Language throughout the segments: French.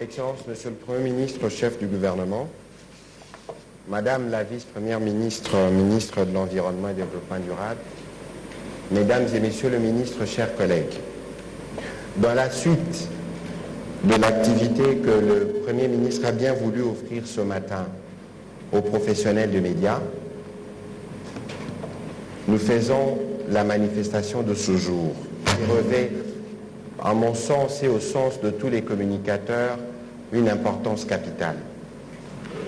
Excellence, Monsieur le Premier ministre, chef du gouvernement, Madame la vice-première ministre, ministre de l'Environnement et du Développement durable, Mesdames et Messieurs les ministres, chers collègues, dans la suite de l'activité que le Premier ministre a bien voulu offrir ce matin aux professionnels de médias, nous faisons la manifestation de ce jour qui revêt, à mon sens et au sens de tous les communicateurs, une importance capitale.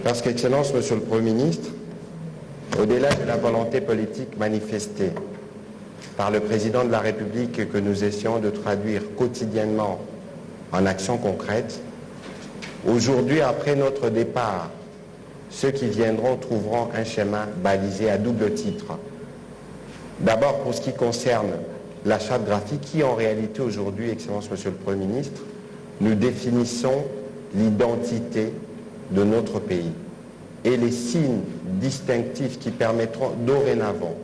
Parce qu'Excellence, Monsieur le Premier ministre, au-delà de la volonté politique manifestée par le Président de la République et que nous essayons de traduire quotidiennement en actions concrètes, aujourd'hui, après notre départ, ceux qui viendront trouveront un schéma balisé à double titre. D'abord, pour ce qui concerne la charte graphique, qui en réalité aujourd'hui, Excellence Monsieur le Premier ministre, nous définissons l'identité de notre pays et les signes distinctifs qui permettront dorénavant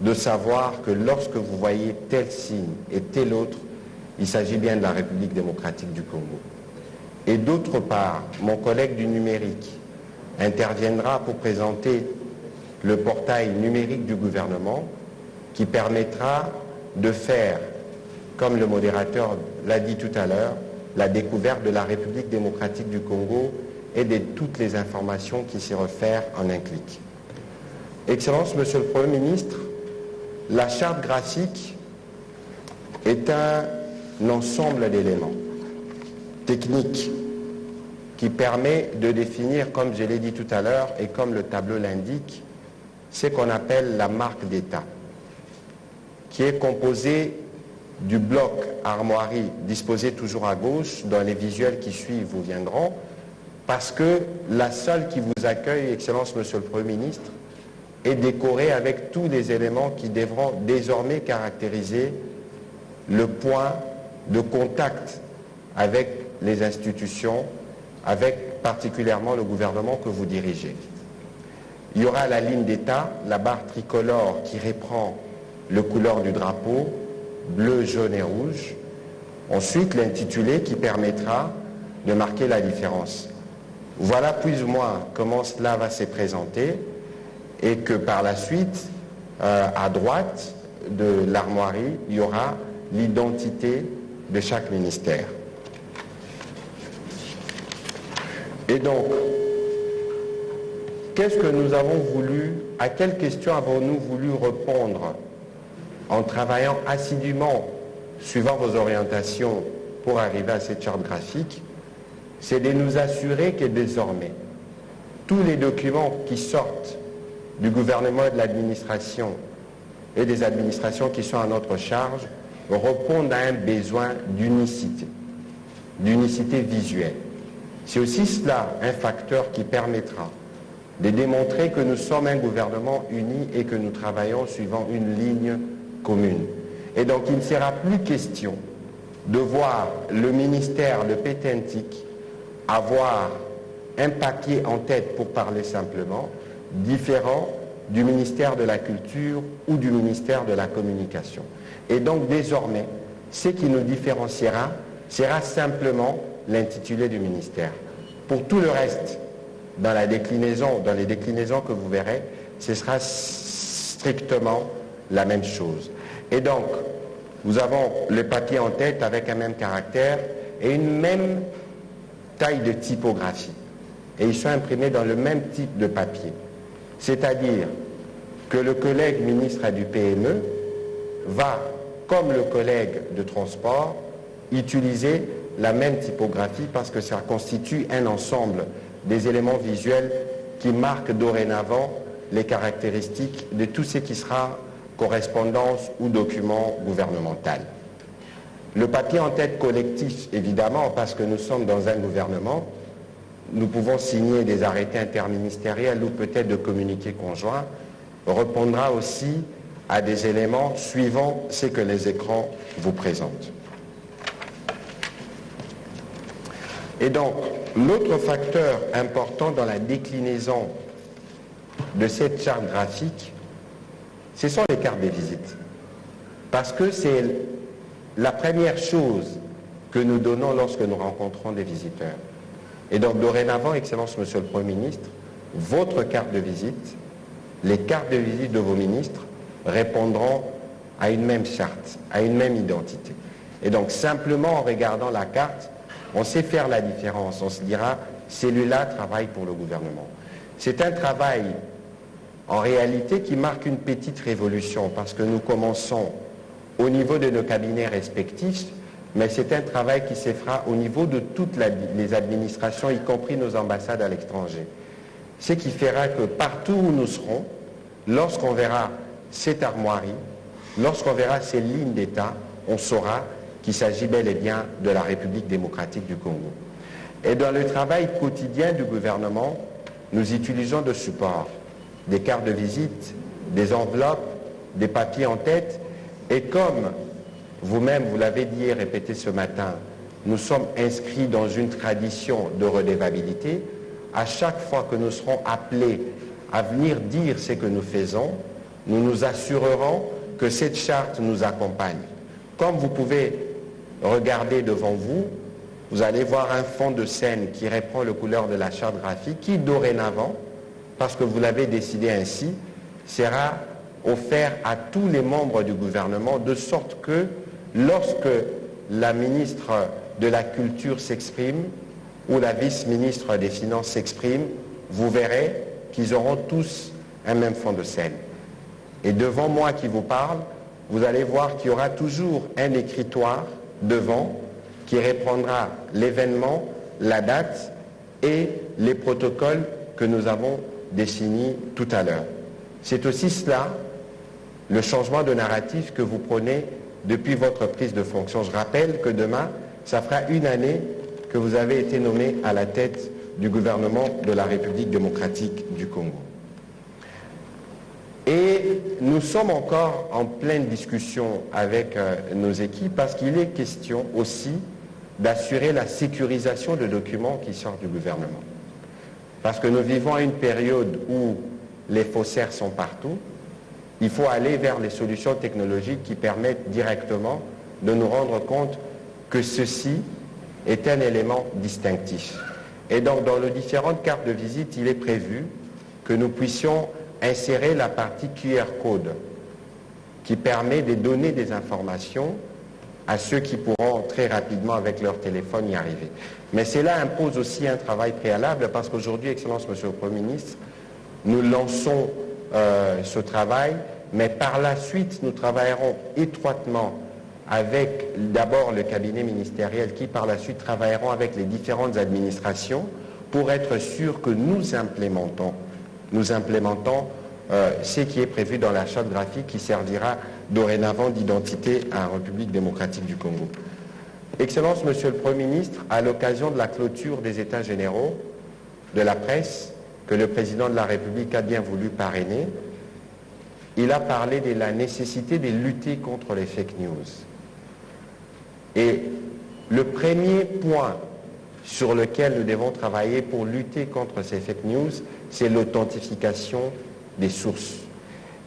de savoir que lorsque vous voyez tel signe et tel autre, il s'agit bien de la République démocratique du Congo. Et d'autre part, mon collègue du numérique interviendra pour présenter le portail numérique du gouvernement qui permettra de faire, comme le modérateur l'a dit tout à l'heure, la découverte de la République démocratique du Congo et de toutes les informations qui s'y réfèrent en un clic. Excellence, Monsieur le Premier ministre, la charte graphique est un ensemble d'éléments techniques qui permet de définir, comme je l'ai dit tout à l'heure et comme le tableau l'indique, ce qu'on appelle la marque d'État, qui est composée du bloc armoirie disposé toujours à gauche, dans les visuels qui suivent vous viendront, parce que la salle qui vous accueille, Excellence Monsieur le Premier ministre, est décorée avec tous les éléments qui devront désormais caractériser le point de contact avec les institutions, avec particulièrement le gouvernement que vous dirigez. Il y aura la ligne d'État, la barre tricolore qui reprend le couleur du drapeau, bleu, jaune et rouge. Ensuite, l'intitulé qui permettra de marquer la différence. Voilà plus ou moins comment cela va se présenter et que par la suite, à droite de l'armoirie, il y aura l'identité de chaque ministère. Et donc, qu'est-ce que nous avons voulu, à quelles questions avons-nous voulu répondre en travaillant assidûment, suivant vos orientations pour arriver à cette charte graphique? C'est de nous assurer que désormais, tous les documents qui sortent du gouvernement et de l'administration et des administrations qui sont à notre charge répondent à un besoin d'unicité visuelle. C'est aussi cela un facteur qui permettra de démontrer que nous sommes un gouvernement uni et que nous travaillons suivant une ligne commune. Et donc il ne sera plus question de voir le ministère de Pétentique avoir un papier en tête, pour parler simplement, différent du ministère de la Culture ou du ministère de la Communication. Et donc désormais, ce qui nous différenciera sera simplement l'intitulé du ministère. Pour tout le reste, dans les déclinaisons que vous verrez, ce sera strictement la même chose. Et donc, nous avons le papier en tête avec un même caractère et une même taille de typographie. Et ils sont imprimés dans le même type de papier. C'est-à-dire que le collègue ministre du PME va, comme le collègue de transport, utiliser la même typographie parce que ça constitue un ensemble des éléments visuels qui marquent dorénavant les caractéristiques de tout ce qui sera correspondance ou document gouvernemental. Le papier en tête collectif, évidemment, parce que nous sommes dans un gouvernement, nous pouvons signer des arrêtés interministériels ou peut-être de communiqués conjoints, répondra aussi à des éléments suivant ce que les écrans vous présentent. Et donc, l'autre facteur important dans la déclinaison de cette charte graphique, ce sont les cartes de visite. Parce que c'est la première chose que nous donnons lorsque nous rencontrons des visiteurs. Et donc, dorénavant, Excellence Monsieur le Premier ministre, votre carte de visite, les cartes de visite de vos ministres répondront à une même charte, à une même identité. Et donc, simplement en regardant la carte, on sait faire la différence. On se dira, celui-là travaille pour le gouvernement. C'est un travail, en réalité, qui marque une petite révolution, parce que nous commençons au niveau de nos cabinets respectifs, mais c'est un travail qui se fera au niveau de toutes les administrations, y compris nos ambassades à l'étranger. Ce qui fera que partout où nous serons, lorsqu'on verra cette armoirie, lorsqu'on verra ces lignes d'État, on saura qu'il s'agit bel et bien de la République démocratique du Congo. Et dans le travail quotidien du gouvernement, nous utilisons de supports, des cartes de visite, des enveloppes, des papiers en tête, et comme vous-même, vous l'avez dit et répété ce matin, nous sommes inscrits dans une tradition de redevabilité. À chaque fois que nous serons appelés à venir dire ce que nous faisons, nous nous assurerons que cette charte nous accompagne. Comme vous pouvez regarder devant vous, vous allez voir un fond de scène qui reprend les couleurs de la charte graphique qui, dorénavant, parce que vous l'avez décidé ainsi, sera offert à tous les membres du gouvernement, de sorte que lorsque la ministre de la Culture s'exprime ou la vice-ministre des Finances s'exprime, vous verrez qu'ils auront tous un même fond de scène. Et devant moi qui vous parle, vous allez voir qu'il y aura toujours un écritoire devant qui reprendra l'événement, la date et les protocoles que nous avons définis tout à l'heure. C'est aussi cela, le changement de narratif que vous prenez depuis votre prise de fonction. Je rappelle que demain, ça fera une année que vous avez été nommé à la tête du gouvernement de la République démocratique du Congo. Et nous sommes encore en pleine discussion avec nos équipes parce qu'il est question aussi d'assurer la sécurisation de documents qui sortent du gouvernement. Parce que nous vivons à une période où les faussaires sont partout. Il faut aller vers les solutions technologiques qui permettent directement de nous rendre compte que ceci est un élément distinctif. Et donc, dans les différentes cartes de visite, il est prévu que nous puissions insérer la partie QR code qui permet de donner des informations à ceux qui pourront très rapidement avec leur téléphone y arriver. Mais cela impose aussi un travail préalable parce qu'aujourd'hui, Excellence Monsieur le Premier ministre, nous lançons ce travail, mais par la suite, nous travaillerons étroitement avec d'abord le cabinet ministériel qui par la suite travailleront avec les différentes administrations pour être sûr que nous implémentons ce qui est prévu dans la charte graphique qui servira dorénavant d'identité à la République démocratique du Congo. Excellence Monsieur le Premier ministre, à l'occasion de la clôture des États généraux de la presse que le Président de la République a bien voulu parrainer, il a parlé de la nécessité de lutter contre les fake news. Et le premier point sur lequel nous devons travailler pour lutter contre ces fake news, c'est l'authentification des sources.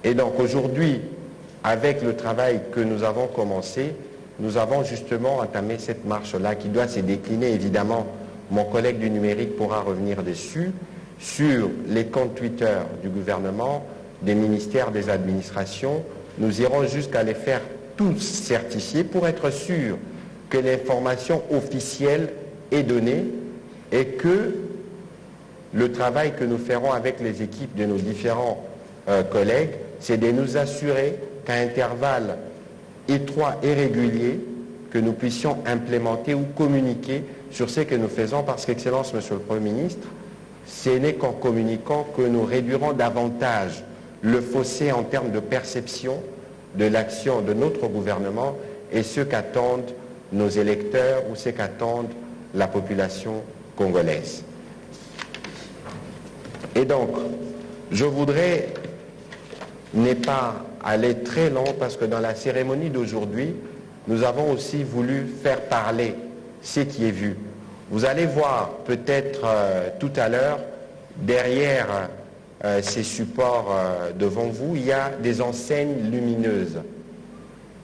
Et donc aujourd'hui, avec le travail que nous avons commencé, nous avons justement entamé cette marche-là qui doit se décliner, évidemment, mon collègue du numérique pourra revenir dessus, sur les comptes Twitter du gouvernement, des ministères, des administrations. Nous irons jusqu'à les faire tous certifier pour être sûr que l'information officielle est donnée et que le travail que nous ferons avec les équipes de nos différents collègues, c'est de nous assurer qu'à intervalles étroits et réguliers, que nous puissions implémenter ou communiquer sur ce que nous faisons, parce qu'Excellence, Monsieur le Premier ministre, ce n'est qu'en communiquant que nous réduirons davantage le fossé en termes de perception de l'action de notre gouvernement et ce qu'attendent nos électeurs ou ce qu'attendent la population congolaise. Et donc, je voudrais ne pas aller très long parce que dans la cérémonie d'aujourd'hui, nous avons aussi voulu faire parler ce qui est vu. Vous allez voir peut-être tout à l'heure, derrière ces supports devant vous, il y a des enseignes lumineuses.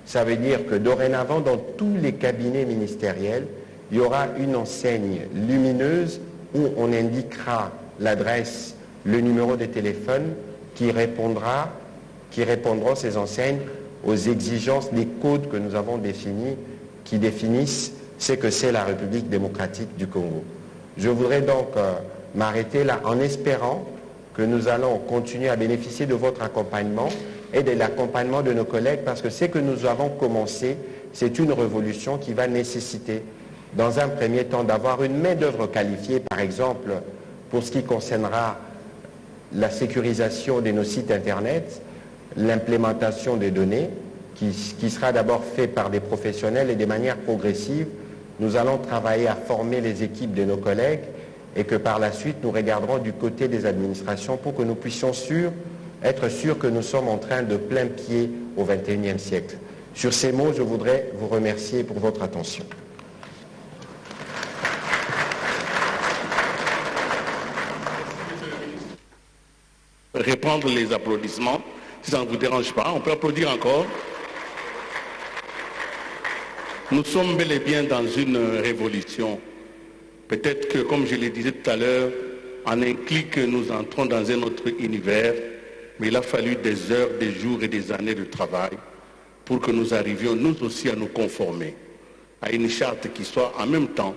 Ça veut dire que dorénavant, dans tous les cabinets ministériels, il y aura une enseigne lumineuse où on indiquera l'adresse, le numéro de téléphone qui répondront ces enseignes aux exigences des codes que nous avons définis, qui définissent ce que c'est la République démocratique du Congo. Je voudrais donc m'arrêter là en espérant que nous allons continuer à bénéficier de votre accompagnement et de l'accompagnement de nos collègues, parce que ce que nous avons commencé, c'est une révolution qui va nécessiter, dans un premier temps, d'avoir une main-d'œuvre qualifiée, par exemple, pour ce qui concernera la sécurisation de nos sites Internet, l'implémentation des données, qui sera d'abord fait par des professionnels et de manière progressive. Nous allons travailler à former les équipes de nos collègues et que par la suite, nous regarderons du côté des administrations pour que nous puissions être sûrs que nous sommes en train de plein pied au XXIe siècle. Sur ces mots, je voudrais vous remercier pour votre attention. Répandre les applaudissements, si ça ne vous dérange pas, on peut applaudir encore. Nous sommes bel et bien dans une révolution. Peut-être que, comme je le disais tout à l'heure, en un clic, nous entrons dans un autre univers, mais il a fallu des heures, des jours et des années de travail pour que nous arrivions, nous aussi, à nous conformer à une charte qui soit en même temps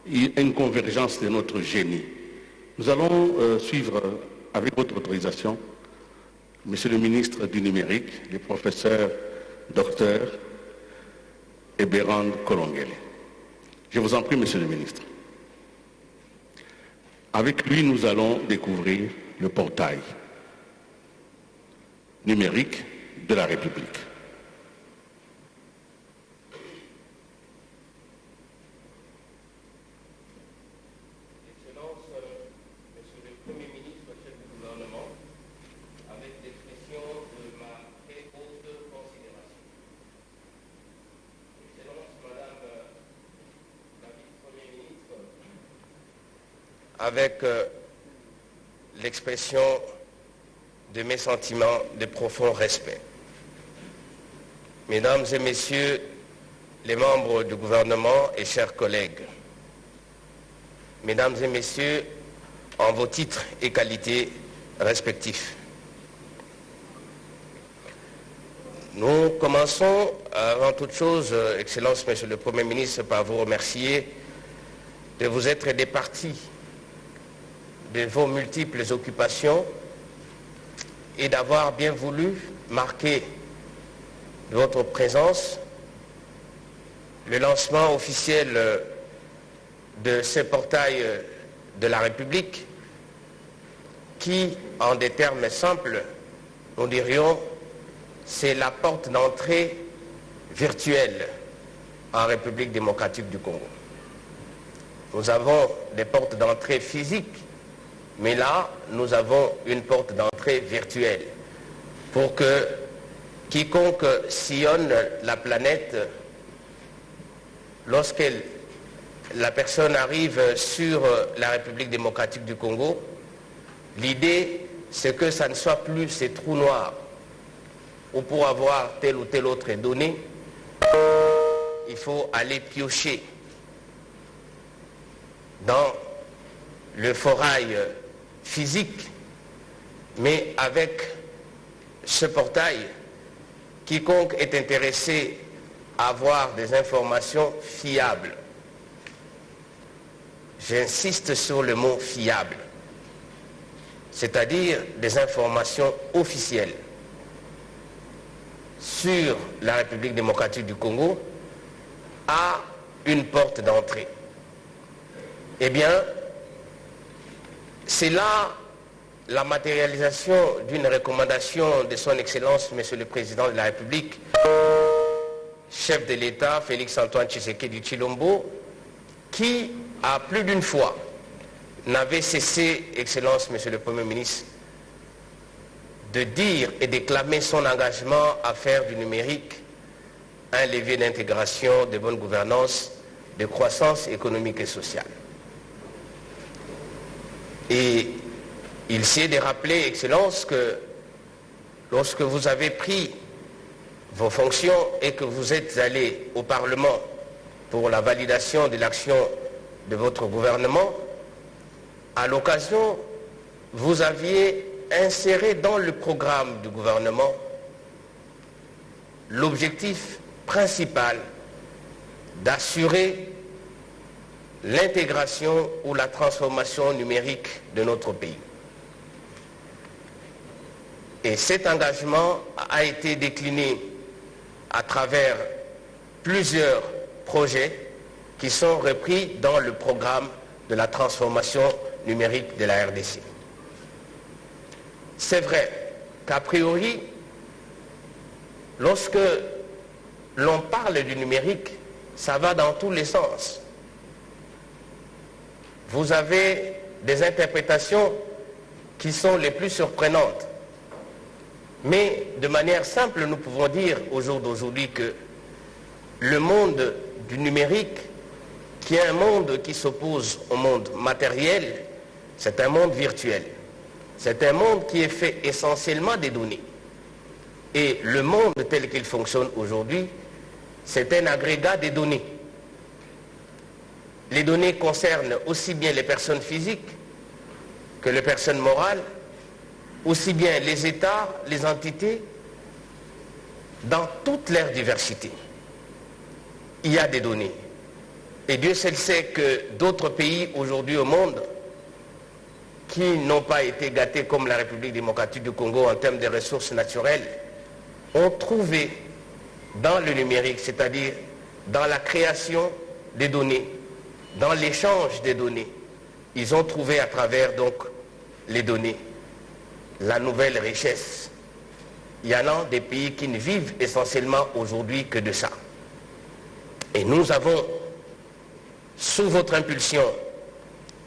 une convergence de notre génie. Nous allons suivre, avec votre autorisation, Monsieur le ministre du Numérique, le professeur Dr Eberhard Kolongele. Je vous en prie, Monsieur le ministre. Avec lui, nous allons découvrir le portail numérique de la République. Excellence, Monsieur le Premier ministre, chef du gouvernement, avec l'expression de ma très haute considération. Excellence, Madame la vice-Premier ministre, avec l'expression de mes sentiments de profond respect. Mesdames et Messieurs les membres du gouvernement et chers collègues, Mesdames et Messieurs, en vos titres et qualités respectifs, nous commençons avant toute chose, Excellence, Monsieur le Premier ministre, par vous remercier de vous être départi de vos multiples occupations et d'avoir bien voulu marquer de votre présence le lancement officiel de ce portail de la République qui, en des termes simples, nous dirions, c'est la porte d'entrée virtuelle en République démocratique du Congo. Nous avons des portes d'entrée physiques, mais là, nous avons une porte d'entrée virtuelle pour que quiconque sillonne la planète, lorsque la personne arrive sur la République démocratique du Congo, l'idée, c'est que ça ne soit plus ces trous noirs où pour avoir telle ou telle autre donnée, il faut aller piocher dans le forail physique, mais avec ce portail, quiconque est intéressé à avoir des informations fiables, j'insiste sur le mot fiable, c'est-à-dire des informations officielles sur la République démocratique du Congo, a une porte d'entrée. Eh bien, c'est là la matérialisation d'une recommandation de son Excellence, Monsieur le Président de la République, chef de l'État, Félix-Antoine Tshisekedi Tshilombo, qui, à plus d'une fois, n'avait cessé, Excellence, Monsieur le Premier ministre, de dire et déclamer son engagement à faire du numérique un levier d'intégration, de bonne gouvernance, de croissance économique et sociale. Et il s'est de rappeler, Excellence, que lorsque vous avez pris vos fonctions et que vous êtes allé au Parlement pour la validation de l'action de votre gouvernement, à l'occasion, vous aviez inséré dans le programme du gouvernement l'objectif principal d'assurer l'intégration ou la transformation numérique de notre pays. Et cet engagement a été décliné à travers plusieurs projets qui sont repris dans le programme de la transformation numérique de la RDC. C'est vrai qu'a priori, lorsque l'on parle du numérique, ça va dans tous les sens. Vous avez des interprétations qui sont les plus surprenantes. Mais de manière simple, nous pouvons dire au jour d'aujourd'hui que le monde du numérique, qui est un monde qui s'oppose au monde matériel, c'est un monde virtuel. C'est un monde qui est fait essentiellement des données. Et le monde tel qu'il fonctionne aujourd'hui, c'est un agrégat des données. Les données concernent aussi bien les personnes physiques que les personnes morales, aussi bien les États, les entités, dans toute leur diversité. Il y a des données. Et Dieu seul sait que d'autres pays aujourd'hui au monde qui n'ont pas été gâtés comme la République démocratique du Congo en termes de ressources naturelles, ont trouvé dans le numérique, c'est-à-dire dans la création des données, dans l'échange des données, ils ont trouvé à travers donc les données la nouvelle richesse. Il y en a des pays qui ne vivent essentiellement aujourd'hui que de ça. Et nous avons, sous votre impulsion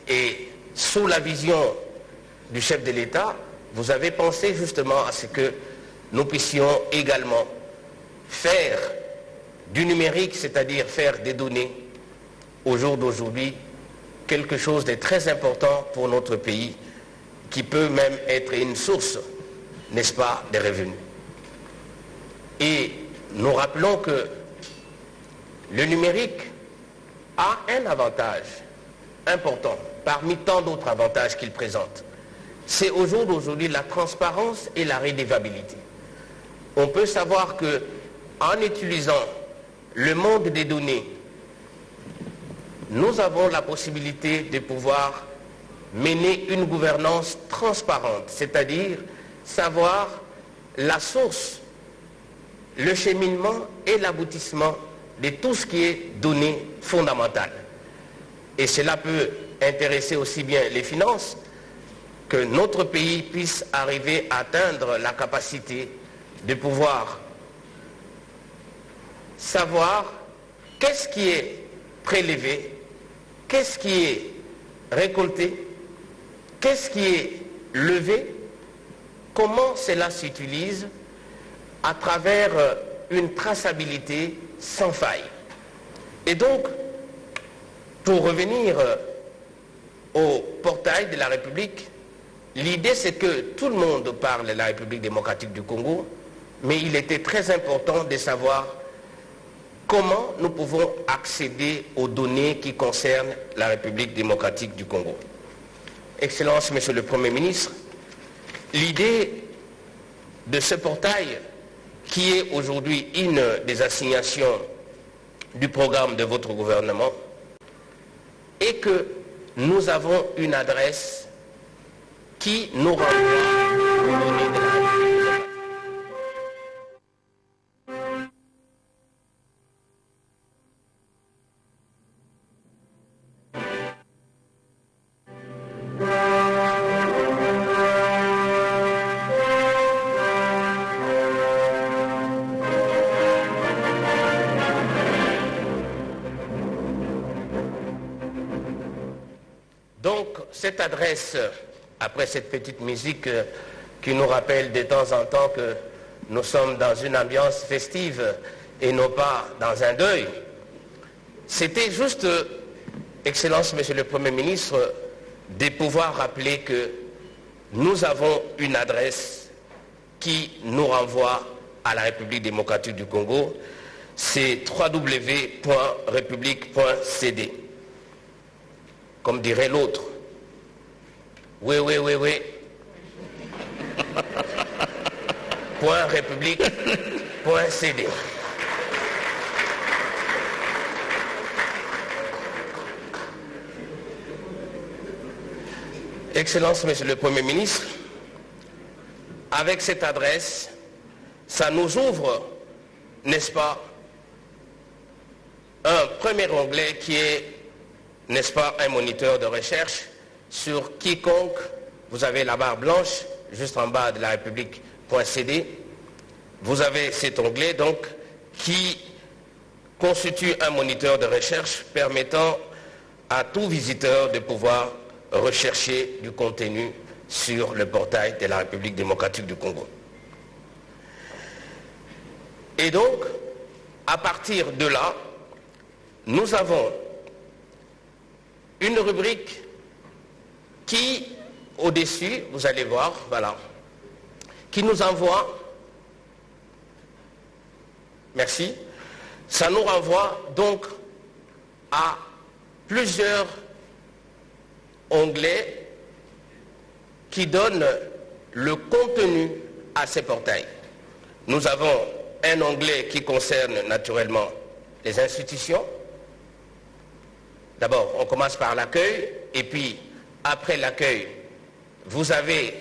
et sous la vision du chef de l'État, vous avez pensé justement à ce que nous puissions également faire du numérique, c'est-à-dire faire des données, au jour d'aujourd'hui, quelque chose de très important pour notre pays, qui peut même être une source, n'est-ce pas, de revenus. Et nous rappelons que le numérique a un avantage important, parmi tant d'autres avantages qu'il présente. C'est au jour d'aujourd'hui la transparence et la redevabilité. On peut savoir que en utilisant le monde des données, nous avons la possibilité de pouvoir mener une gouvernance transparente, c'est-à-dire savoir la source, le cheminement et l'aboutissement de tout ce qui est données fondamentales. Et cela peut intéresser aussi bien les finances, que notre pays puisse arriver à atteindre la capacité de pouvoir savoir qu'est-ce qui est prélevé, qu'est-ce qui est récolté, qu'est-ce qui est levé, comment cela s'utilise à travers une traçabilité sans faille. Et donc, pour revenir au portail de la République, l'idée c'est que tout le monde parle de la République démocratique du Congo, mais il était très important de savoir comment nous pouvons accéder aux données qui concernent la République démocratique du Congo. Excellence, Monsieur le Premier ministre, l'idée de ce portail, qui est aujourd'hui une des assignations du programme de votre gouvernement, est que nous avons une adresse qui nous renvoie aux données de la République. Donc, cette adresse, après cette petite musique qui nous rappelle de temps en temps que nous sommes dans une ambiance festive et non pas dans un deuil, c'était juste, Excellence, Monsieur le Premier ministre, de pouvoir rappeler que nous avons une adresse qui nous renvoie à la République démocratique du Congo, c'est www.république.cd. Comme dirait l'autre, Oui. .république.cd. Excellence, Monsieur le Premier ministre, avec cette adresse, ça nous ouvre, n'est-ce pas, un premier onglet qui est, n'est-ce pas, un moniteur de recherche sur quiconque. Vous avez la barre blanche juste en bas de la République.cd. Vous avez cet onglet donc qui constitue un moniteur de recherche permettant à tout visiteur de pouvoir rechercher du contenu sur le portail de la République démocratique du Congo. Et donc, à partir de là, nous avons une rubrique qui, au-dessus, vous allez voir, voilà, qui nous envoie, merci, ça nous renvoie donc à plusieurs onglets qui donnent le contenu à ces portails. Nous avons un onglet qui concerne naturellement les institutions. D'abord, on commence par l'accueil, et puis après l'accueil, vous avez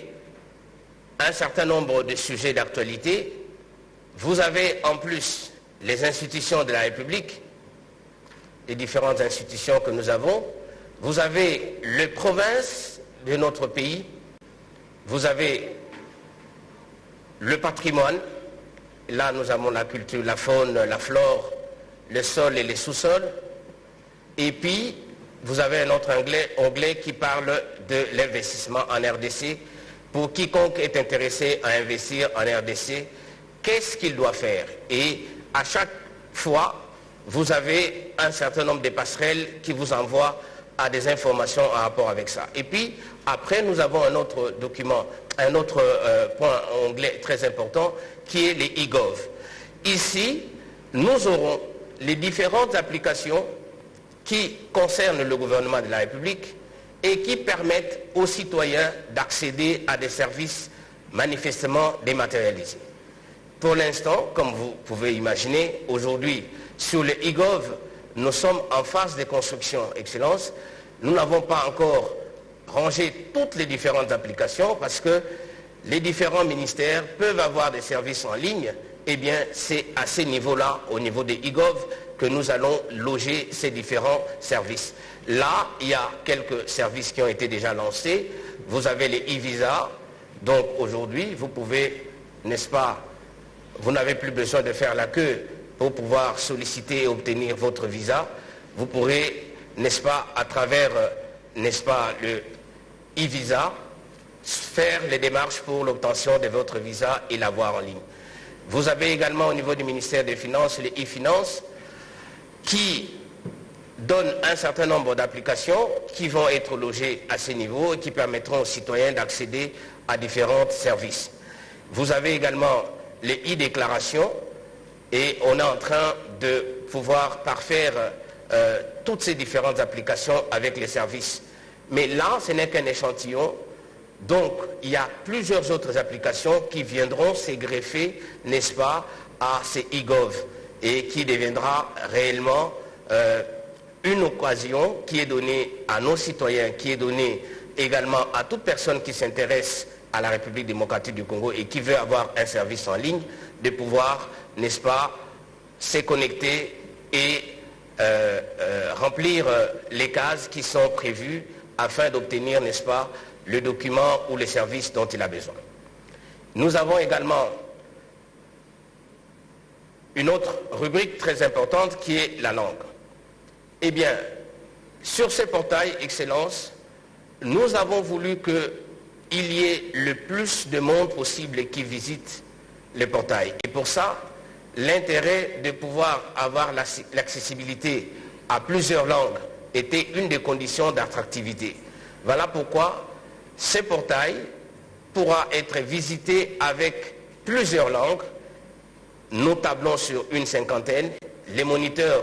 un certain nombre de sujets d'actualité. Vous avez en plus les institutions de la République, les différentes institutions que nous avons. Vous avez les provinces de notre pays. Vous avez le patrimoine. Là, nous avons la culture, la faune, la flore, le sol et les sous-sols. Et puis, vous avez un autre onglet qui parle de l'investissement en RDC. Pour quiconque est intéressé à investir en RDC, qu'est-ce qu'il doit faire? Et à chaque fois, vous avez un certain nombre de passerelles qui vous envoient à des informations en rapport avec ça. Et puis, après, nous avons un autre document, un autre point onglet très important, qui est les e-gov. Ici, nous aurons les différentes applications qui concernent le gouvernement de la République et qui permettent aux citoyens d'accéder à des services manifestement dématérialisés. Pour l'instant, comme vous pouvez imaginer, aujourd'hui, sur le e-gov, nous sommes en phase de construction, Excellence. Nous n'avons pas encore rangé toutes les différentes applications parce que les différents ministères peuvent avoir des services en ligne. Eh bien, c'est à ce niveau-là, au niveau des e-gov, que nous allons loger ces différents services. Là, il y a quelques services qui ont été déjà lancés. Vous avez les e-visas. Donc aujourd'hui, vous pouvez, n'est-ce pas, vous n'avez plus besoin de faire la queue pour pouvoir solliciter et obtenir votre visa. Vous pourrez, n'est-ce pas, à travers, n'est-ce pas, le e-visa, faire les démarches pour l'obtention de votre visa et l'avoir en ligne. Vous avez également au niveau du ministère des Finances les e-finances qui donnent un certain nombre d'applications qui vont être logées à ce niveau et qui permettront aux citoyens d'accéder à différents services. Vous avez également les e-déclarations et on est en train de pouvoir parfaire toutes ces différentes applications avec les services. Mais là, ce n'est qu'un échantillon. Donc, il y a plusieurs autres applications qui viendront se greffer, n'est-ce pas, à ces e-gov et qui deviendra réellement une occasion qui est donnée à nos citoyens, qui est donnée également à toute personne qui s'intéresse à la République démocratique du Congo et qui veut avoir un service en ligne, de pouvoir, n'est-ce pas, se connecter et remplir les cases qui sont prévues afin d'obtenir, n'est-ce pas, le document ou les services dont il a besoin. Nous avons également une autre rubrique très importante qui est la langue. Eh bien, sur ces portails, Excellence, nous avons voulu qu'il y ait le plus de monde possible qui visite les portails. Et pour ça, l'intérêt de pouvoir avoir l'accessibilité à plusieurs langues était une des conditions d'attractivité. Voilà pourquoi ce portail pourra être visité avec plusieurs langues. Nous tablons sur une cinquantaine. Les moniteurs,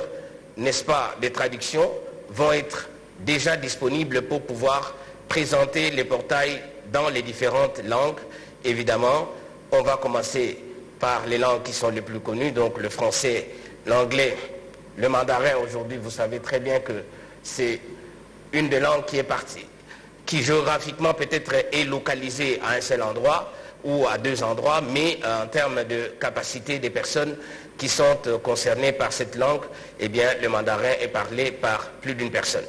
n'est-ce pas, des traductions vont être déjà disponibles pour pouvoir, présenter les portails dans les différentes langues. Évidemment, on va commencer par les langues qui sont les plus connues, donc le français, l'anglais, le mandarin. Aujourd'hui, vous savez très bien que c'est une des langues qui est partie, qui géographiquement peut-être est localisée à un seul endroit ou à deux endroits, mais en termes de capacité des personnes qui sont concernées par cette langue, eh bien, le mandarin est parlé par plus d'une personne.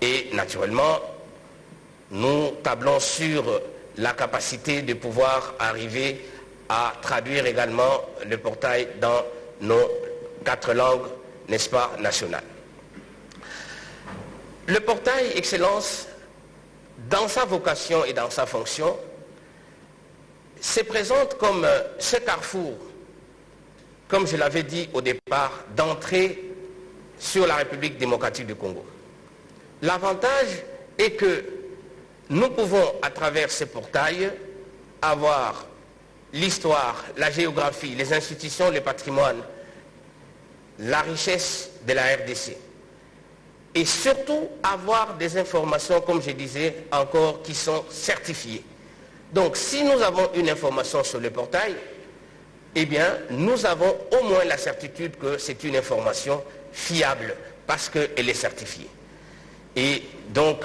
Et naturellement, nous tablons sur la capacité de pouvoir arriver à traduire également le portail dans nos 4 langues, n'est-ce pas, nationales. Le portail Excellence, dans sa vocation et dans sa fonction, se présente comme ce carrefour, comme je l'avais dit au départ, d'entrée sur la République démocratique du Congo. L'avantage est que nous pouvons, à travers ces portails, avoir l'histoire, la géographie, les institutions, le patrimoine, la richesse de la RDC. Et surtout avoir des informations, comme je disais encore, qui sont certifiées. Donc si nous avons une information sur le portail, eh bien nous avons au moins la certitude que c'est une information fiable parce qu'elle est certifiée. Et donc,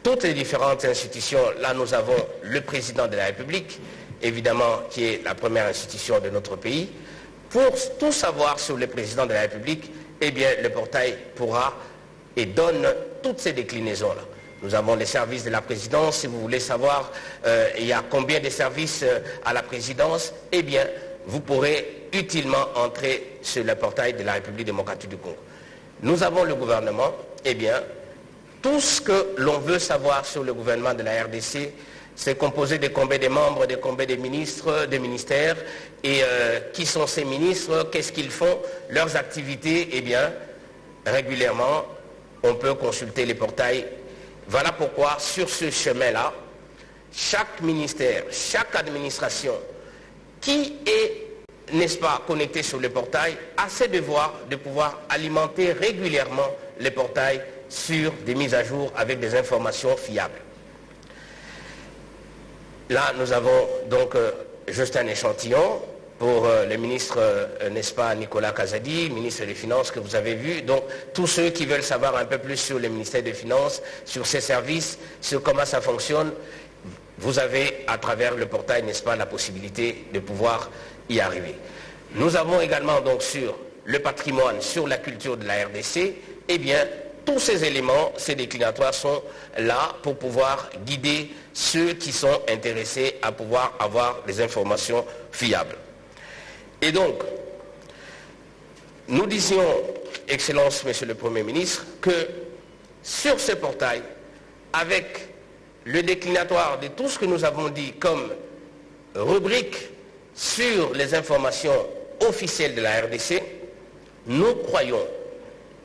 toutes les différentes institutions, là nous avons le président de la République, évidemment qui est la première institution de notre pays. Pour tout savoir sur le président de la République, eh bien le portail pourra et donne toutes ces déclinaisons-là. Nous avons les services de la présidence. Si vous voulez savoir il y a combien de services à la présidence, eh bien vous pourrez utilement entrer sur le portail de la République démocratique du Congo. Nous avons le gouvernement, eh bien tout ce que l'on veut savoir sur le gouvernement de la RDC, c'est composé de combien de membres, de combien de ministres, de ministères, et qui sont ces ministres, qu'est-ce qu'ils font, leurs activités, eh bien régulièrement on peut consulter les portails. Voilà pourquoi sur ce chemin-là, chaque ministère, chaque administration qui est, n'est-ce pas, connectée sur le portail a ses devoirs de pouvoir alimenter régulièrement les portails sur des mises à jour avec des informations fiables. Là, nous avons donc juste un échantillon pour le ministre, n'est-ce pas, Nicolas Kazadi, ministre des Finances que vous avez vu. Donc, tous ceux qui veulent savoir un peu plus sur le ministère des Finances, sur ses services, sur comment ça fonctionne, vous avez à travers le portail, n'est-ce pas, la possibilité de pouvoir y arriver. Nous avons également donc sur le patrimoine, sur la culture de la RDC, eh bien, tous ces éléments, ces déclinatoires sont là pour pouvoir guider ceux qui sont intéressés à pouvoir avoir des informations fiables. Et donc, nous disions, Excellence, Monsieur le Premier ministre, que sur ce portail, avec le déclinatoire de tout ce que nous avons dit comme rubrique sur les informations officielles de la RDC, nous croyons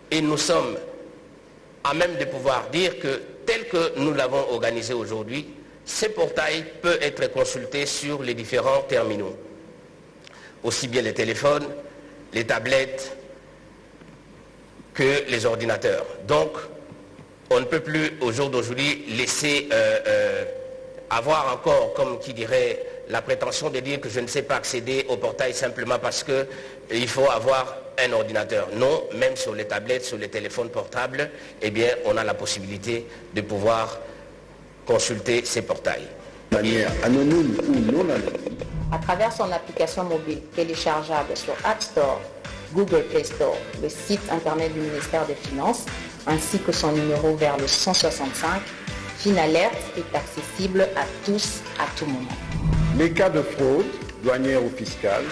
et nous sommes à même de pouvoir dire que tel que nous l'avons organisé aujourd'hui, ce portail peut être consulté sur les différents terminaux. Aussi bien les téléphones, les tablettes que les ordinateurs. Donc, on ne peut plus au jour d'aujourd'hui laisser avoir encore, comme qui dirait, la prétention de dire que je ne sais pas accéder au portail simplement parce qu'il faut avoir un ordinateur. Non, même sur les tablettes, sur les téléphones portables, eh bien, on a la possibilité de pouvoir consulter ces portails. De manière anonyme ou non anonyme. À travers son application mobile téléchargeable sur App Store, Google Play Store, le site internet du ministère des Finances, ainsi que son numéro vers le 165, FinAlert est accessible à tous, à tout moment. Les cas de fraude, douanière ou fiscale,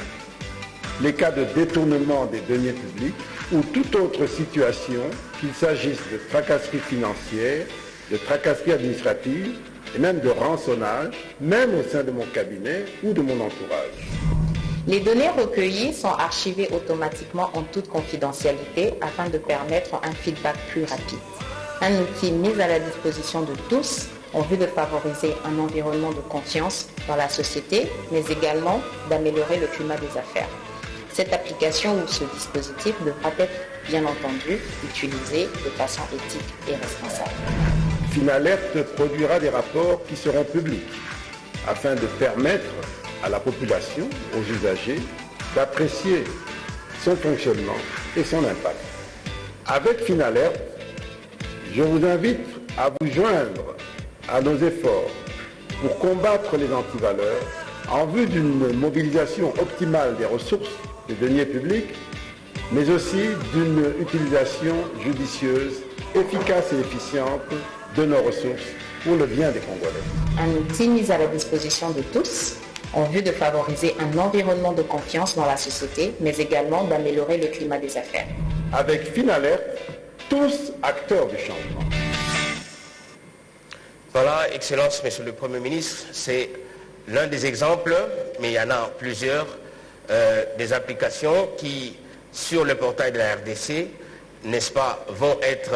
les cas de détournement des deniers publics ou toute autre situation, qu'il s'agisse de tracasserie financière, de tracasserie administrative et même de rançonnage, même au sein de mon cabinet ou de mon entourage. Les données recueillies sont archivées automatiquement en toute confidentialité afin de permettre un feedback plus rapide. Un outil mis à la disposition de tous en vue de favoriser un environnement de confiance dans la société, mais également d'améliorer le climat des affaires. Cette application ou ce dispositif devra être, bien entendu, utilisé de façon éthique et responsable. Finalerte produira des rapports qui seront publics afin de permettre à la population, aux usagers, d'apprécier son fonctionnement et son impact. Avec Finalerte, je vous invite à vous joindre à nos efforts pour combattre les antivaleurs en vue d'une mobilisation optimale des ressources des deniers publics, mais aussi d'une utilisation judicieuse, efficace et efficiente de nos ressources pour le bien des Congolais. Un outil mis à la disposition de tous en vue de favoriser un environnement de confiance dans la société, mais également d'améliorer le climat des affaires. Avec Finalerte, tous acteurs du changement. Voilà, Excellence, Monsieur le Premier ministre, c'est l'un des exemples, mais il y en a plusieurs, des applications qui, sur le portail de la RDC, n'est-ce pas, vont être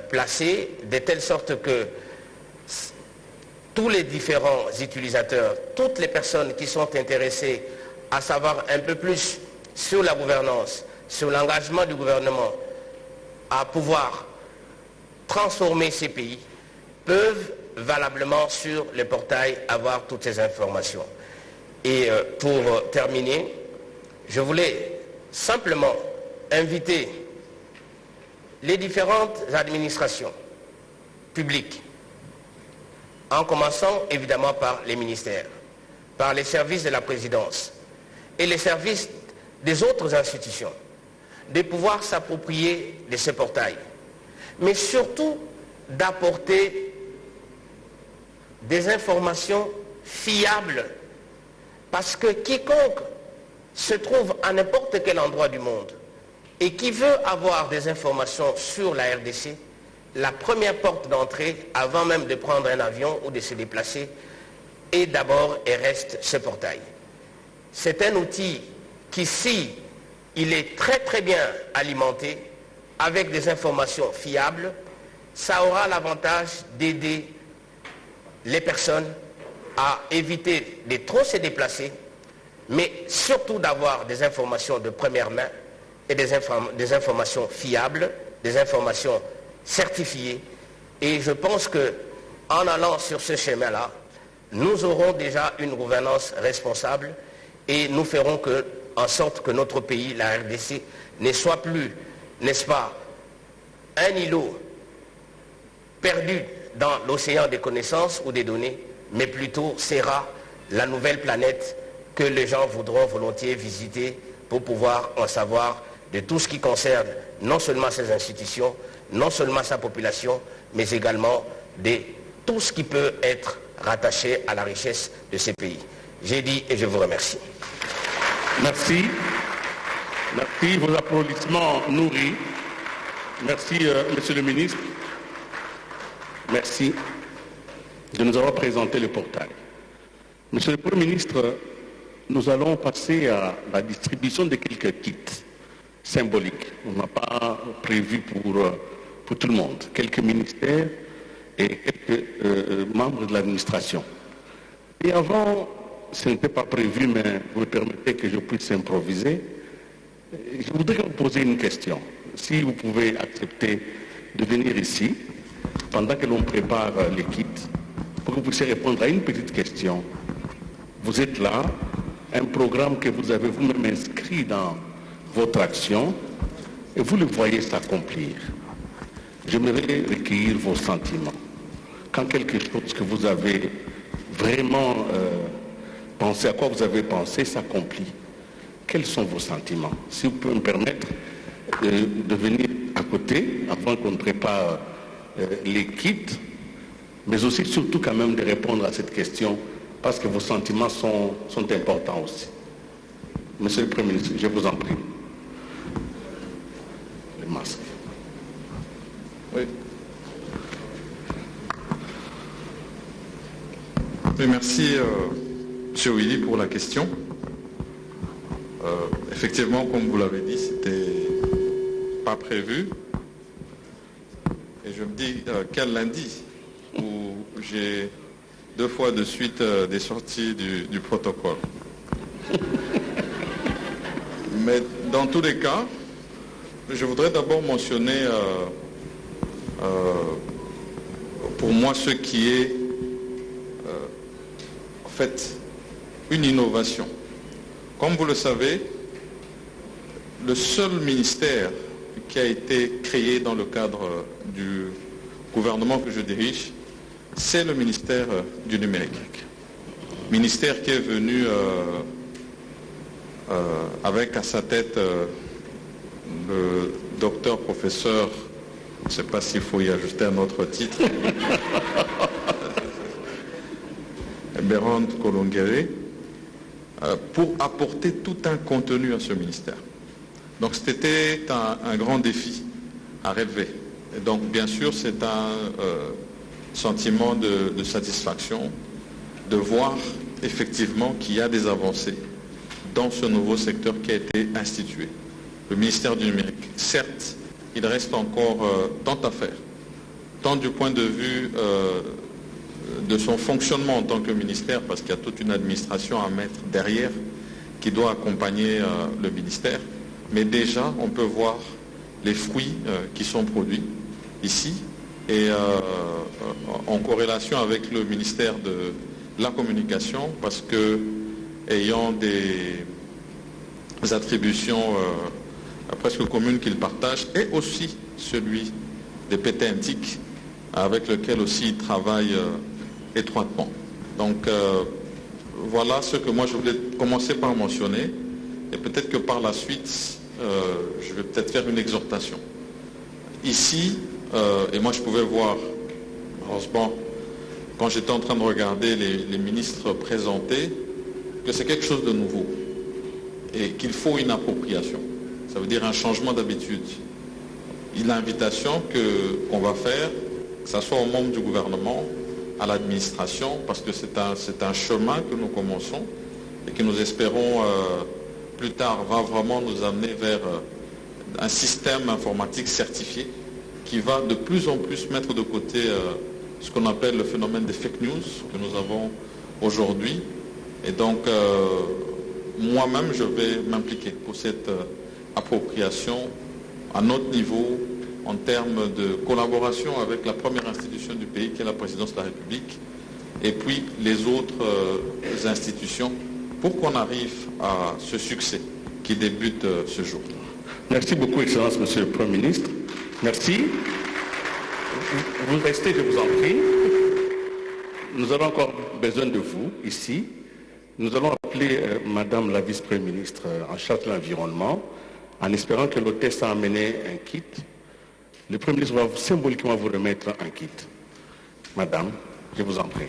placées de telle sorte que tous les différents utilisateurs, toutes les personnes qui sont intéressées à savoir un peu plus sur la gouvernance, sur l'engagement du gouvernement à pouvoir transformer ces pays, peuvent valablement sur le portail avoir toutes ces informations. Et pour terminer, je voulais simplement inviter les différentes administrations publiques, en commençant évidemment par les ministères, par les services de la présidence et les services des autres institutions, de pouvoir s'approprier de ce portail, mais surtout d'apporter des informations fiables, parce que quiconque se trouve à n'importe quel endroit du monde et qui veut avoir des informations sur la RDC, la première porte d'entrée, avant même de prendre un avion ou de se déplacer, est d'abord et reste ce portail. C'est un outil qui, si il est très très bien alimenté, avec des informations fiables, ça aura l'avantage d'aider les personnes à éviter de trop se déplacer, mais surtout d'avoir des informations de première main et des informations fiables, des informations certifiées. Et je pense qu'en allant sur ce chemin-là, nous aurons déjà une gouvernance responsable et nous ferons en sorte que notre pays, la RDC, ne soit plus, n'est-ce pas, un îlot perdu dans l'océan des connaissances ou des données, mais plutôt sera la nouvelle planète que les gens voudront volontiers visiter pour pouvoir en savoir de tout ce qui concerne non seulement ses institutions, non seulement sa population, mais également de tout ce qui peut être rattaché à la richesse de ces pays. J'ai dit et je vous remercie. Merci. Merci. Vos applaudissements nourris. Merci, Monsieur le ministre. Merci de nous avoir présenté le portail. Monsieur le Premier ministre, nous allons passer à la distribution de quelques kits symboliques. On n'a pas prévu pour tout le monde. Quelques ministères et quelques membres de l'administration. Et avant, ce n'était pas prévu, mais vous me permettez que je puisse improviser. Je voudrais vous poser une question. Si vous pouvez accepter de venir ici, pendant que l'on prépare les kits, pour que vous puissiez répondre à une petite question. Vous êtes là, un programme que vous avez vous-même inscrit dans votre action, et vous le voyez s'accomplir. J'aimerais recueillir vos sentiments. Quand quelque chose que vous avez vraiment pensé, à quoi vous avez pensé, s'accomplit, quels sont vos sentiments? Si vous pouvez me permettre de venir à côté, avant qu'on prépare les kits, mais aussi surtout quand même de répondre à cette question, parce que vos sentiments sont importants aussi. Monsieur le Premier ministre, je vous en prie. Le masque. Oui. Oui, merci, M. Willy, pour la question. Effectivement, comme vous l'avez dit, c'était pas prévu. Et je me dis, quel lundi où j'ai 2 fois de suite des sorties du protocole. Mais dans tous les cas, je voudrais d'abord mentionner pour moi ce qui est en fait une innovation. Comme vous le savez, le seul ministère qui a été créé dans le cadre du gouvernement que je dirige, c'est le ministère du numérique. Ministère qui est venu avec à sa tête le docteur professeur, je ne sais pas s'il faut y ajuster un autre titre, Bérond Kolongere, pour apporter tout un contenu à ce ministère. Donc c'était un grand défi à relever. Et donc bien sûr c'est un sentiment de satisfaction de voir effectivement qu'il y a des avancées dans ce nouveau secteur qui a été institué. Le ministère du numérique, certes, il reste encore tant à faire, tant du point de vue de son fonctionnement en tant que ministère, parce qu'il y a toute une administration à mettre derrière qui doit accompagner le ministère, mais déjà on peut voir les fruits qui sont produits ici et en corrélation avec le ministère de la communication, parce que ayant des attributions presque communes qu'il partage, et aussi celui des PTNTIC avec lequel aussi il travaille étroitement. Donc voilà ce que moi je voulais commencer par mentionner, et peut-être que par la suite je vais peut-être faire une exhortation. Ici, et moi je pouvais voir, heureusement, quand j'étais en train de regarder les ministres présentés, que c'est quelque chose de nouveau et qu'il faut une appropriation. Ça veut dire un changement d'habitude. L'invitation qu'on va faire, que ce soit aux membres du gouvernement, à l'administration, parce que c'est un chemin que nous commençons et que nous espérons plus tard va vraiment nous amener vers un système informatique certifié qui va de plus en plus mettre de côté ce qu'on appelle le phénomène des fake news que nous avons aujourd'hui. Et donc, moi-même, je vais m'impliquer pour cette appropriation à notre niveau en termes de collaboration avec la première institution du pays, qui est la présidence de la République, et puis les autres institutions, pour qu'on arrive à ce succès qui débute ce jour. Merci beaucoup, Excellence, Monsieur le Premier ministre. Merci. Vous restez, je vous en prie. Nous avons encore besoin de vous ici. Nous allons appeler Madame la Vice-Première ministre en charge de l'environnement, en espérant que l'hôtesse a amené un kit. Le Premier ministre va symboliquement vous remettre un kit. Madame, je vous en prie.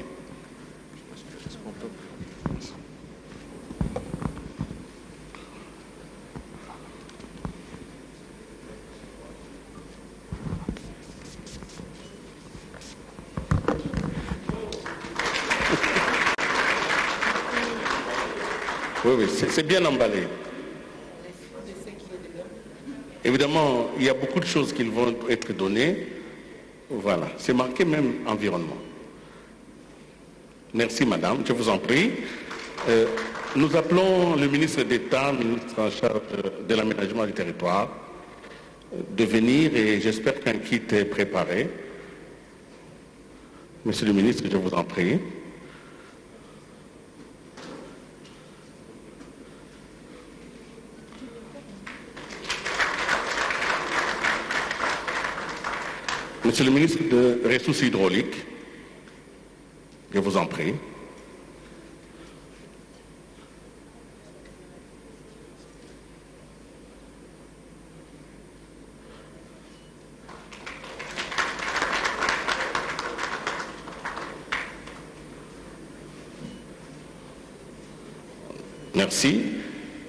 Oui, c'est bien emballé. Évidemment, il y a beaucoup de choses qui vont être données. Voilà, c'est marqué même environnement. Merci madame, je vous en prie. Nous appelons le ministre d'État, ministre en charge de l'aménagement du territoire, de venir, et j'espère qu'un kit est préparé. Monsieur le ministre, je vous en prie. Monsieur le ministre de Ressources hydrauliques, je vous en prie. Merci.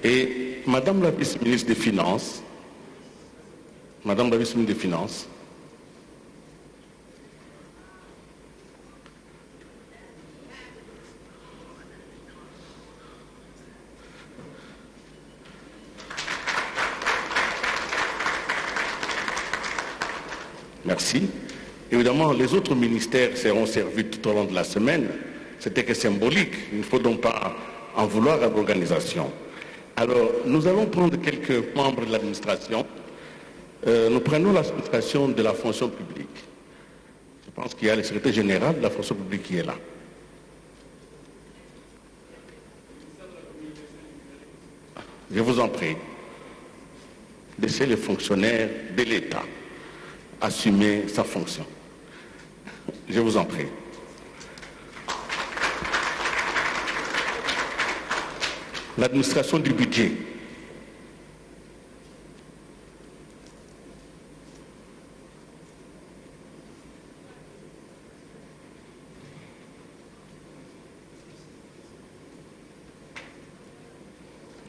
Et Madame la vice-ministre des Finances, Madame la vice-ministre des Finances, merci. Évidemment, les autres ministères seront servis tout au long de la semaine. C'était que symbolique. Il ne faut donc pas en vouloir à l'organisation. Alors, nous allons prendre quelques membres de l'administration. Nous prenons l'administration de la fonction publique. Je pense qu'il y a le secrétaire général de la fonction publique qui est là. Je vous en prie, laissez les fonctionnaires de l'État assumer sa fonction. Je vous en prie. L'administration du budget.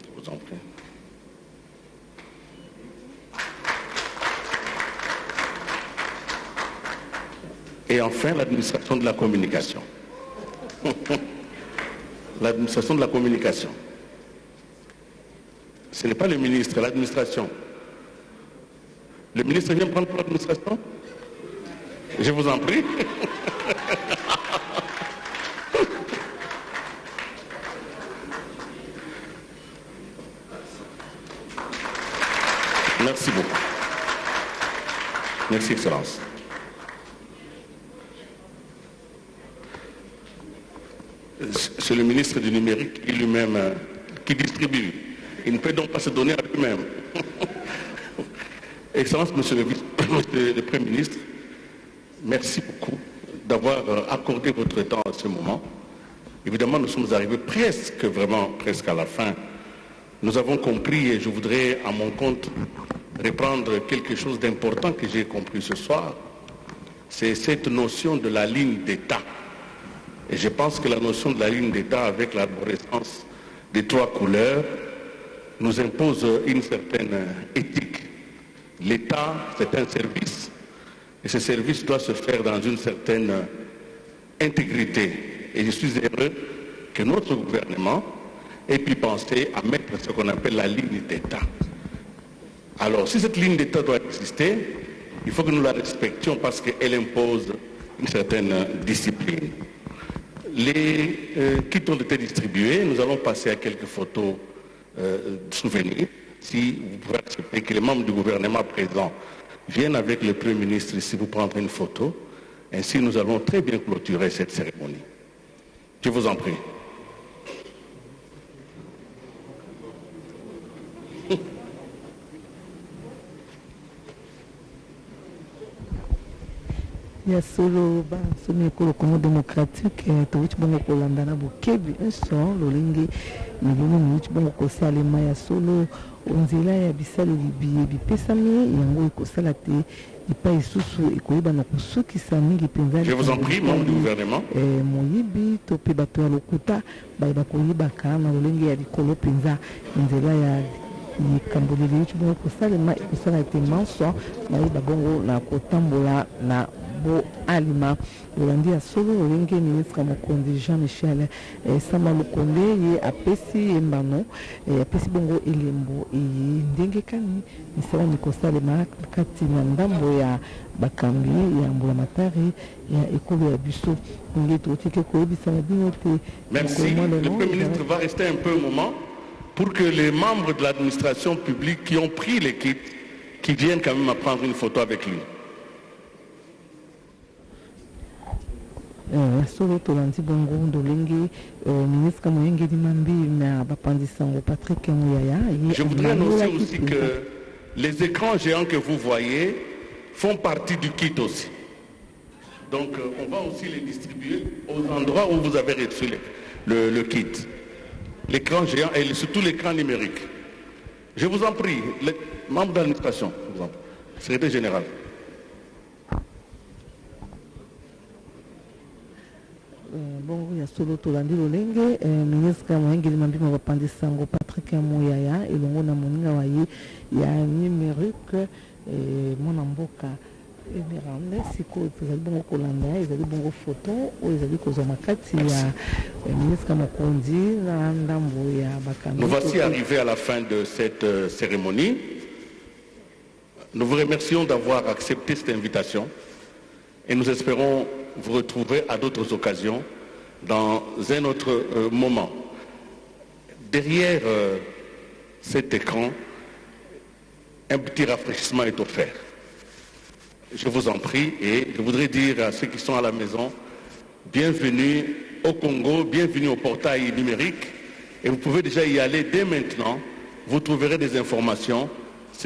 Je vous en prie. Et enfin, l'administration de la communication. L'administration de la communication. Ce n'est pas le ministre, l'administration. Le ministre vient prendre pour l'administration? Je vous en prie. Merci beaucoup. Merci, Excellence. C'est le ministre du numérique qui lui-même qui distribue. Il ne peut donc pas se donner à lui-même. Excellence, Monsieur le Premier ministre, merci beaucoup d'avoir accordé votre temps à ce moment. Évidemment, nous sommes arrivés presque à la fin. Nous avons compris, et je voudrais à mon compte reprendre quelque chose d'important que j'ai compris ce soir, c'est cette notion de la ligne d'État. Et je pense que la notion de la ligne d'État avec l'arborescence des trois couleurs nous impose une certaine éthique. L'État, c'est un service, et ce service doit se faire dans une certaine intégrité. Et je suis heureux que notre gouvernement ait pu penser à mettre ce qu'on appelle la ligne d'État. Alors, si cette ligne d'État doit exister, il faut que nous la respections parce qu'elle impose une certaine discipline. Les kits ont été distribués. Nous allons passer à quelques photos de souvenirs. Si vous pouvez accepter que les membres du gouvernement présents viennent avec le Premier ministre ici pour prendre une photo. Ainsi, nous allons très bien clôturer cette cérémonie. Je vous en prie. Ya solo ba soni ekolo Congo démocratique towuti bongo kolanda na bokebi son lolenge milimo miuti bongo kosalema ya solo onzela ya bisaleli biye bipesami yango ekosala te epai lisusu ekoyeba na kosukisa mingi mpenza. Je vous en prie, membre du gouvernement. Moyibi to mpe bato ya lokuta bayeba koyebaka na lolenge ya likolo mpenza nzela ya likamboleli euti bongo kosalema ekosala ete manso bayeba bongo na kotambola na bo alima olandi ya solo olenge ministre mokonzi Jean-Michel Sama Lukonde ye apesi embano apesi bongo elembo ndenge kani misala mikosalema kati na ndambo ya bakambi ya mbulamatari ya ekolo ya biso nge totike koyebisana bino te. Merci. Le Premier ministre va rester un peu un moment pour que les membres de l'administration publique qui ont pris les kits, qui viennent quand même à prendre une photo avec lui. Solo tolandi bongo ndolenge ministre moyengeli mambi na bapandisango Patrick Muyaya. Je voudrais annoncer aussi que les écrans géants que vous voyez font partie du kit aussi. Donc on va aussi les distribuer aux endroits où vous avez reçu le kit. L'écran géant et surtout l'écran numérique. Je vous en prie, les membres de l'administration, secrétaire général. Bon, il y a solo tolandi lolenge ministre moyengeli mambi ma bapandisango Patrick Muyaya elongo na moninga waye ya numérique mona mboka emirande siko ezali bongo kolanda ezali bongo photo oyo ezali kozwa makati ya ministre mokonzi na ndambo ya bakambi. Nous voici arrivés à la fin de cette cérémonie. Nous vous remercions d'avoir accepté cette invitation et nous espérons vous retrouver à d'autres occasions dans un autre moment. Derrière cet écran, un petit rafraîchissement est offert. je vous en prie, et je voudrais dire à ceux qui sont à la maison, bienvenue au Congo, bienvenue au portail numérique, et vous pouvez déjà y aller dès maintenant. Vous trouverez des informations